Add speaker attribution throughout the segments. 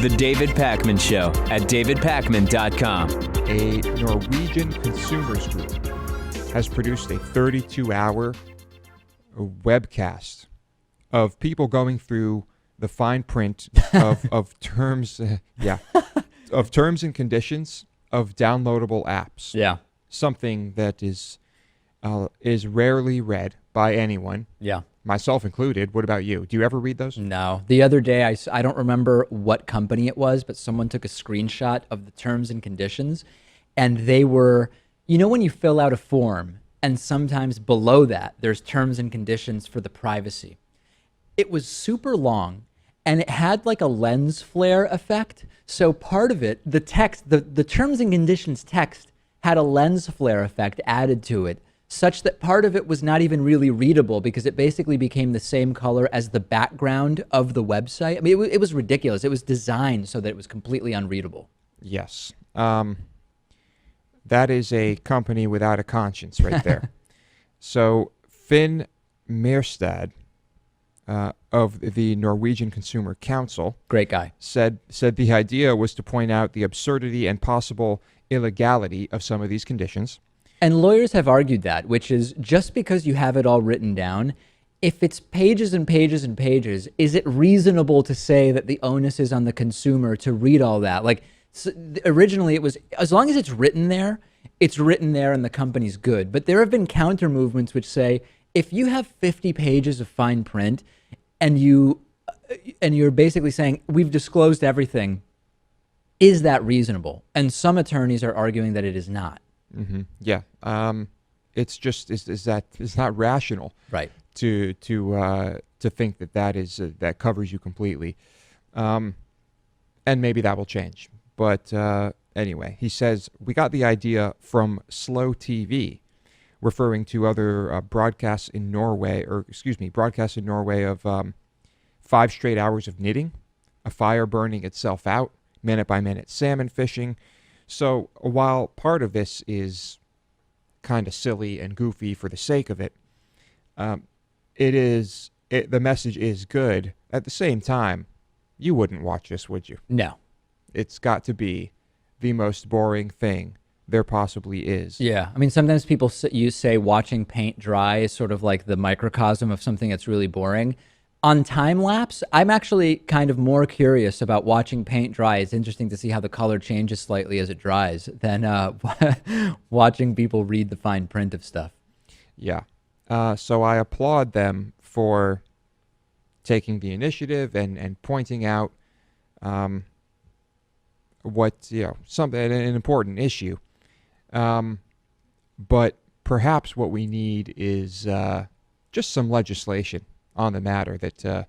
Speaker 1: The David Pakman Show at davidpakman.com.
Speaker 2: A Norwegian consumers group has produced a 32-hour webcast of people going through the fine print of terms, of terms and conditions of downloadable apps.
Speaker 3: Yeah.
Speaker 2: Something that is rarely read by anyone.
Speaker 3: Yeah.
Speaker 2: Myself included. What about you? Do you ever read those?
Speaker 3: No. The other day, I don't remember what company it was, but someone took a screenshot of the terms and conditions, and they were, you know when you fill out a form, and sometimes below that, there's terms and conditions for the privacy. It was super long, and it had like a lens flare effect. So part of it, the text, the terms and conditions text had a lens flare effect added to it, such that part of it was not even really readable because it basically became the same color as the background of the website. I mean, it was ridiculous. It was designed so that it was completely unreadable.
Speaker 2: Yes. That is a company without a conscience right there. So Finn Mierstad of the Norwegian Consumer Council,
Speaker 3: great guy,
Speaker 2: said the idea was to point out the absurdity and possible illegality of some of these conditions.
Speaker 3: And lawyers have argued that, which is just because you have it all written down, if it's pages and pages and pages, is it reasonable to say that the onus is on the consumer to read all that? Like originally it was, as long as it's written there and the company's good. But there have been counter movements which say, if you have 50 pages of fine print and you're basically saying, we've disclosed everything, is that reasonable? And some attorneys are arguing that it is not.
Speaker 2: Mm-hmm. Yeah. It's just it's not rational,
Speaker 3: right?
Speaker 2: To think that covers you completely, and maybe that will change. But anyway, he says we got the idea from Slow TV, referring to other broadcasts in Norway of 5 straight hours of knitting, a fire burning itself out, minute by minute salmon fishing. So while part of this is kind of silly and goofy for the sake of it, the message is good. At the same time, you wouldn't watch this, would you?
Speaker 3: No.
Speaker 2: It's got to be the most boring thing there possibly is.
Speaker 3: Yeah. I mean, sometimes people say watching paint dry is sort of like the microcosm of something that's really boring. On time lapse, I'm actually kind of more curious about watching paint dry. It's interesting to see how the color changes slightly as it dries than watching people read the fine print of stuff.
Speaker 2: Yeah. So I applaud them for taking the initiative and pointing out an important issue. But perhaps what we need is just some legislation on the matter that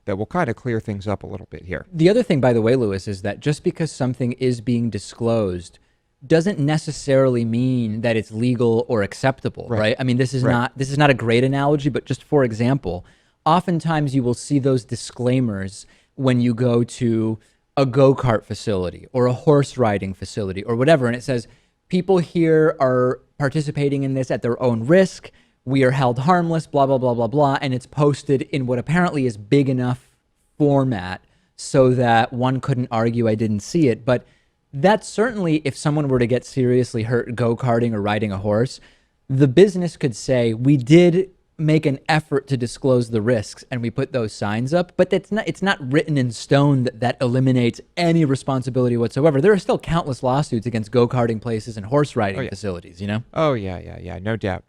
Speaker 2: will kind of clear things up a little bit here.
Speaker 3: The other thing, by the way, Lewis, is that just because something is being disclosed doesn't necessarily mean that it's legal or acceptable, right? I mean, this is not a great analogy, but just for example, oftentimes you will see those disclaimers when you go to a go-kart facility or a horse riding facility or whatever, and it says, people here are participating in this at their own risk. We are held harmless, blah, blah, blah, blah, blah. And it's posted in what apparently is big enough format so that one couldn't argue I didn't see it. But that's certainly, if someone were to get seriously hurt go-karting or riding a horse, the business could say, we did make an effort to disclose the risks and we put those signs up, but it's not written in stone that eliminates any responsibility whatsoever. There are still countless lawsuits against go-karting places and horse riding facilities, you know?
Speaker 2: Oh, yeah, no doubt.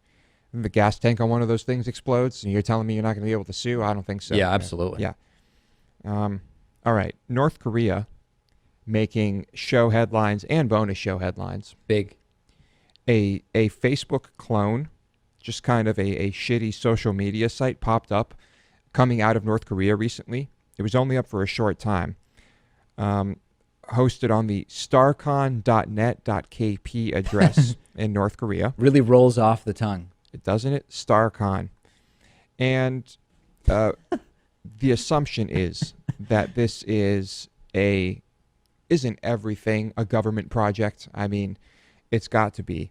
Speaker 2: The gas tank on one of those things explodes, and you're telling me you're not going to be able to sue? I don't think so.
Speaker 3: Yeah, absolutely.
Speaker 2: Yeah. All right. North Korea making show headlines and bonus show headlines.
Speaker 3: Big.
Speaker 2: A Facebook clone, just kind of a shitty social media site, popped up coming out of North Korea recently. It was only up for a short time. Hosted on the starcon.net.kp address in North Korea.
Speaker 3: Really rolls off the tongue.
Speaker 2: Doesn't it? StarCon. And the assumption is that this isn't everything a government project. I mean, it's got to be.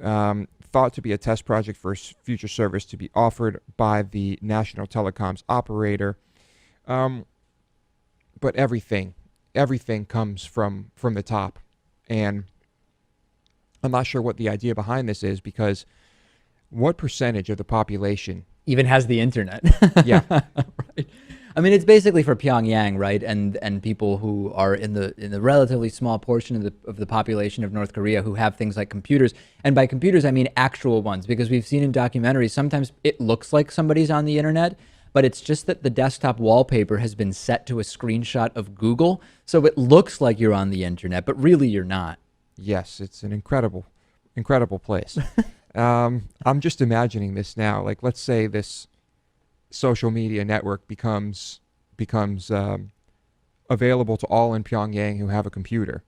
Speaker 2: thought to be a test project for future service to be offered by the national telecoms operator. But everything comes from the top. And I'm not sure what the idea behind this is, because what percentage of the population
Speaker 3: even has the internet?
Speaker 2: Yeah.
Speaker 3: Right. I mean, it's basically for Pyongyang, right? And people who are in the relatively small portion of the population of North Korea who have things like computers. And by computers, I mean actual ones, because we've seen in documentaries, sometimes it looks like somebody's on the internet, but it's just that the desktop wallpaper has been set to a screenshot of Google. So it looks like you're on the internet, but really you're not.
Speaker 2: Yes, it's an incredible place. I'm just imagining this now. Like, let's say this social media network becomes available to all in Pyongyang who have a computer.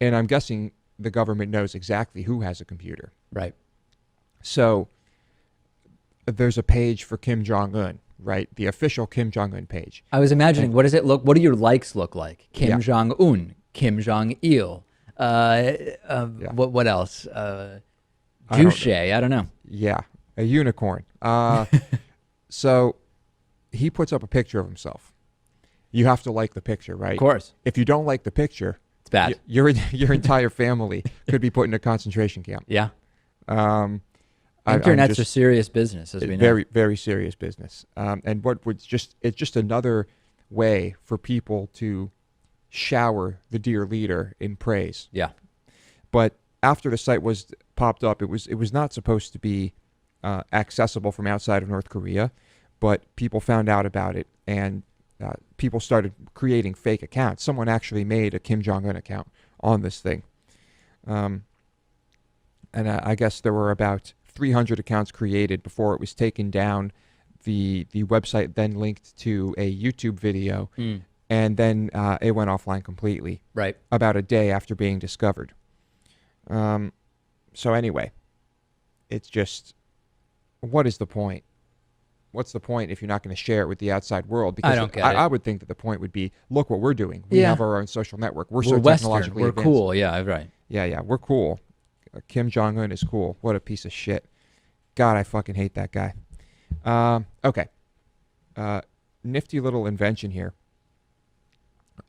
Speaker 2: And I'm guessing the government knows exactly who has a computer.
Speaker 3: Right.
Speaker 2: So there's a page for Kim Jong-un, right? The official Kim Jong-un page.
Speaker 3: I was imagining, what do your likes look like? Kim
Speaker 2: Yeah.
Speaker 3: Jong-un, Kim Jong-il, what else? Juche, I don't know.
Speaker 2: Yeah, a unicorn. So he puts up a picture of himself. You have to like the picture, right?
Speaker 3: Of course.
Speaker 2: If you don't like the picture,
Speaker 3: It's bad.
Speaker 2: your entire family could be put in a concentration camp.
Speaker 3: Yeah.
Speaker 2: I'm
Speaker 3: Internet's
Speaker 2: just-
Speaker 3: a serious business, as we know.
Speaker 2: Very, very serious business. And it's just another way for people to shower the dear leader in praise.
Speaker 3: Yeah.
Speaker 2: But after the site was popped up, it was not supposed to be accessible from outside of North Korea, but people found out about it, and people started creating fake accounts. Someone actually made a Kim Jong-un account on this thing. And I guess there were about 300 accounts created before it was taken down. The website then linked to a YouTube video, and then it went offline completely.
Speaker 3: Right.
Speaker 2: About a day after being discovered. So anyway, it's just, what is the point? What's the point if you're not going to share it with the outside world? Because
Speaker 3: I don't get it.
Speaker 2: I would think that the point would be, look what we're doing. We
Speaker 3: Yeah.
Speaker 2: have our own social network. We're so
Speaker 3: We're Western.
Speaker 2: technologically
Speaker 3: We're
Speaker 2: advanced.
Speaker 3: cool. Yeah, right.
Speaker 2: Yeah, we're cool. Kim Jong-un is cool. What a piece of shit. God, I fucking hate that guy. Okay. Nifty little invention here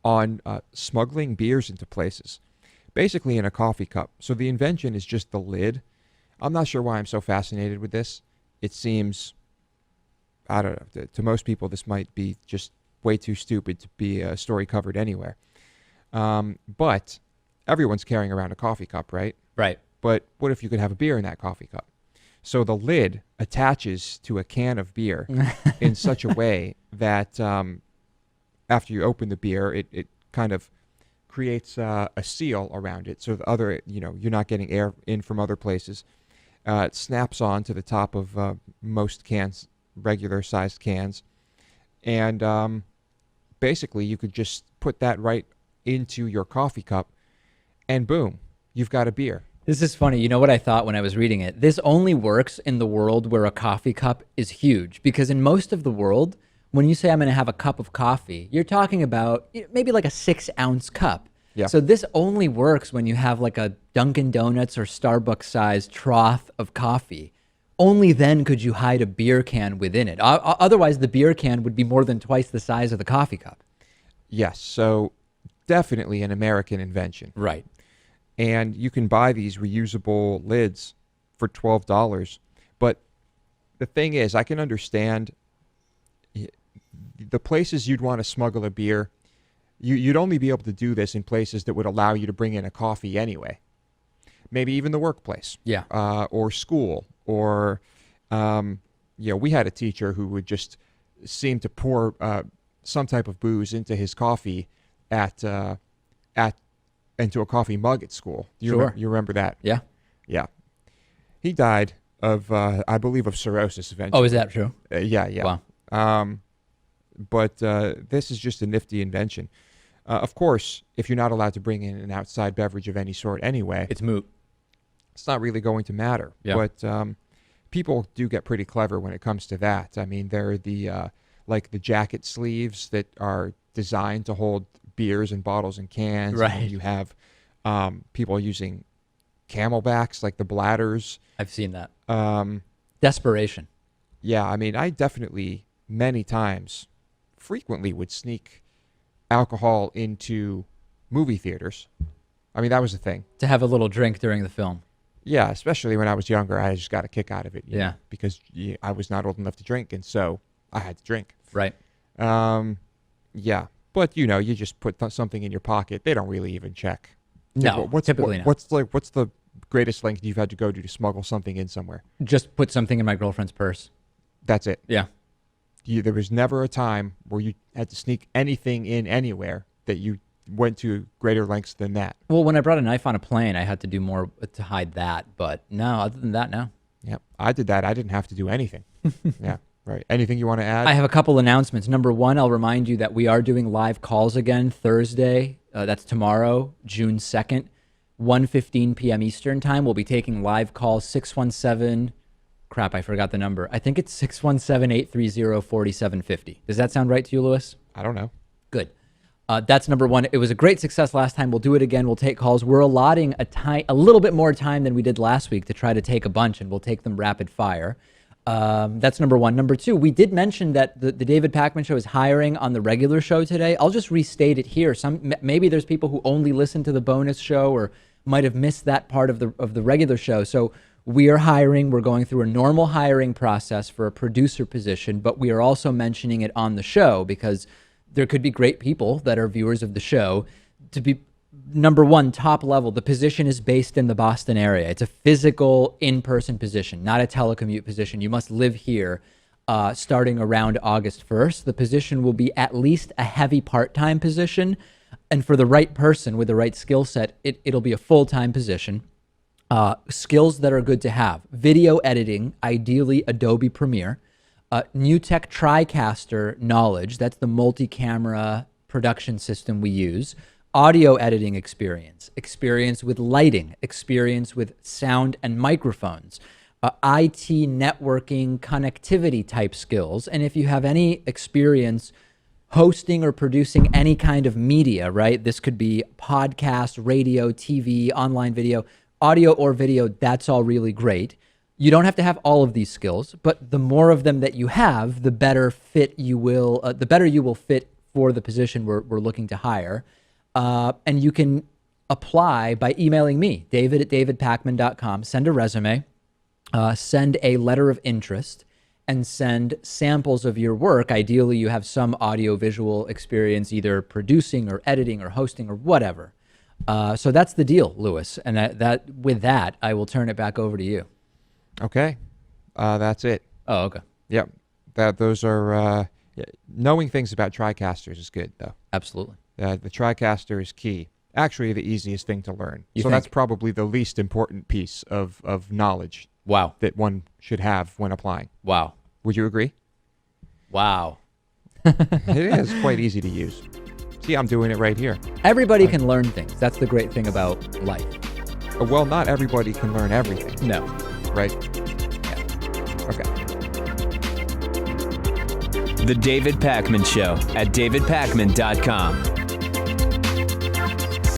Speaker 2: on smuggling beers into places. Basically in a coffee cup. So the invention is just the lid. I'm not sure why I'm so fascinated with this. It seems, I don't know, to most people this might be just way too stupid to be a story covered anywhere. But everyone's carrying around a coffee cup, right?
Speaker 3: Right.
Speaker 2: But what if you could have a beer in that coffee cup? So the lid attaches to a can of beer in such a way that after you open the beer, it kind of creates a seal around it. So the other, you're not getting air in from other places. It snaps on to the top of most cans, regular sized cans. And basically you could just put that right into your coffee cup and boom, you've got a beer.
Speaker 3: This is funny. You know what I thought when I was reading it? This only works in the world where a coffee cup is huge, because in most of the world, when you say I'm going to have a cup of coffee, you're talking about maybe like a 6-ounce cup.
Speaker 2: Yeah.
Speaker 3: So this only works when you have like a Dunkin' Donuts or Starbucks sized trough of coffee. Only then could you hide a beer can within it. Otherwise, the beer can would be more than twice the size of the coffee cup.
Speaker 2: Yes. So definitely an American invention.
Speaker 3: Right.
Speaker 2: And you can buy these reusable lids for $12. But the thing is, I can understand the places you'd want to smuggle a beer. You'd only be able to do this in places that would allow you to bring in a coffee anyway. Maybe even the workplace.
Speaker 3: Yeah.
Speaker 2: Or school. Or, we had a teacher who would just seem to pour some type of booze into his coffee into a coffee mug at school. You remember that?
Speaker 3: Yeah.
Speaker 2: Yeah. He died of, I believe, of cirrhosis eventually.
Speaker 3: Oh, is that true?
Speaker 2: Yeah.
Speaker 3: Wow.
Speaker 2: But this is just a nifty invention. Of course, if you're not allowed to bring in an outside beverage of any sort anyway,
Speaker 3: It's moot.
Speaker 2: it's not really going to matter.
Speaker 3: Yeah.
Speaker 2: But people do get pretty clever when it comes to that. I mean, there are the jacket sleeves that are designed to hold beers and bottles and cans.
Speaker 3: Right.
Speaker 2: And you have people using camelbacks, like the bladders.
Speaker 3: I've seen that. Desperation.
Speaker 2: Yeah, I mean, I definitely many times, frequently would sneak alcohol into movie theaters. I mean, that was a thing.
Speaker 3: To have a little drink during the film.
Speaker 2: Yeah, especially when I was younger, I just got a kick out of it. You
Speaker 3: Yeah.
Speaker 2: know, because I was not old enough to drink, and so I had to drink.
Speaker 3: Right.
Speaker 2: Yeah, but you know, you just put something in your pocket. They don't really even check.
Speaker 3: No, typically not.
Speaker 2: What's the greatest length you've had to go to smuggle something in somewhere?
Speaker 3: Just put something in my girlfriend's purse.
Speaker 2: That's it.
Speaker 3: Yeah.
Speaker 2: There was never a time where you had to sneak anything in anywhere that you went to greater lengths than that.
Speaker 3: Well, when I brought a knife on a plane, I had to do more to hide that. But no, other than that, no.
Speaker 2: Yep, I did that. I didn't have to do anything. Yeah, right. Anything you want to add?
Speaker 3: I have a couple announcements. Number one, I'll remind you that we are doing live calls again Thursday. That's tomorrow, June 2nd, 1:15 p.m. Eastern time. We'll be taking live calls 617. Crap, I forgot the number. I think it's 617-830-4750. Does that sound right to you, Lewis?
Speaker 2: I don't know.
Speaker 3: Good. That's number one. It was a great success last time. We'll do it again. We'll take calls. We're allotting a little bit more time than we did last week to try to take a bunch, and we'll take them rapid fire. That's number one. Number two, we did mention that the David Pakman Show is hiring on the regular show today. I'll just restate it here. Maybe there's people who only listen to the bonus show or might have missed that part of the regular show. So we are hiring. We're going through a normal hiring process for a producer position, but we are also mentioning it on the show because there could be great people that are viewers of the show. To be number one, top level, the position is based in the Boston area. It's a physical in-person position, not a telecommute position. You must live here starting around August 1st. The position will be at least a heavy part-time position. And for the right person with the right skill set, it'll be a full-time position. Skills that are good to have: video editing, ideally Adobe Premiere, New Tech TriCaster knowledge, that's the multi-camera production system we use, audio editing experience with lighting, experience with sound and microphones, IT networking, connectivity type skills, and if you have any experience hosting or producing any kind of media, right? This could be podcast, radio, TV, online video, audio or video, that's all really great. You don't have to have all of these skills, but the more of them that you have, the better you will fit for the position we're looking to hire. And you can apply by emailing me, david@davidpakman.com, send a resume, send a letter of interest, and send samples of your work. Ideally, you have some audio-visual experience, either producing or editing or hosting or whatever. So that's the deal, Lewis. And with that, I will turn it back over to you.
Speaker 2: Okay, that's it.
Speaker 3: Oh, okay.
Speaker 2: Yep, those are knowing things about TriCasters is good though.
Speaker 3: Absolutely.
Speaker 2: The TriCaster is key. Actually, the easiest thing to learn.
Speaker 3: You
Speaker 2: so
Speaker 3: think?
Speaker 2: That's probably the least important piece of knowledge.
Speaker 3: Wow.
Speaker 2: That one should have when applying.
Speaker 3: Wow.
Speaker 2: Would you agree?
Speaker 3: Wow.
Speaker 2: It is quite easy to use. See, I'm doing it right here.
Speaker 3: Everybody can learn things. That's the great thing about life.
Speaker 2: Well, not everybody can learn everything.
Speaker 3: No.
Speaker 2: Right?
Speaker 3: Yeah.
Speaker 2: Okay.
Speaker 1: The David Pakman Show at davidpakman.com.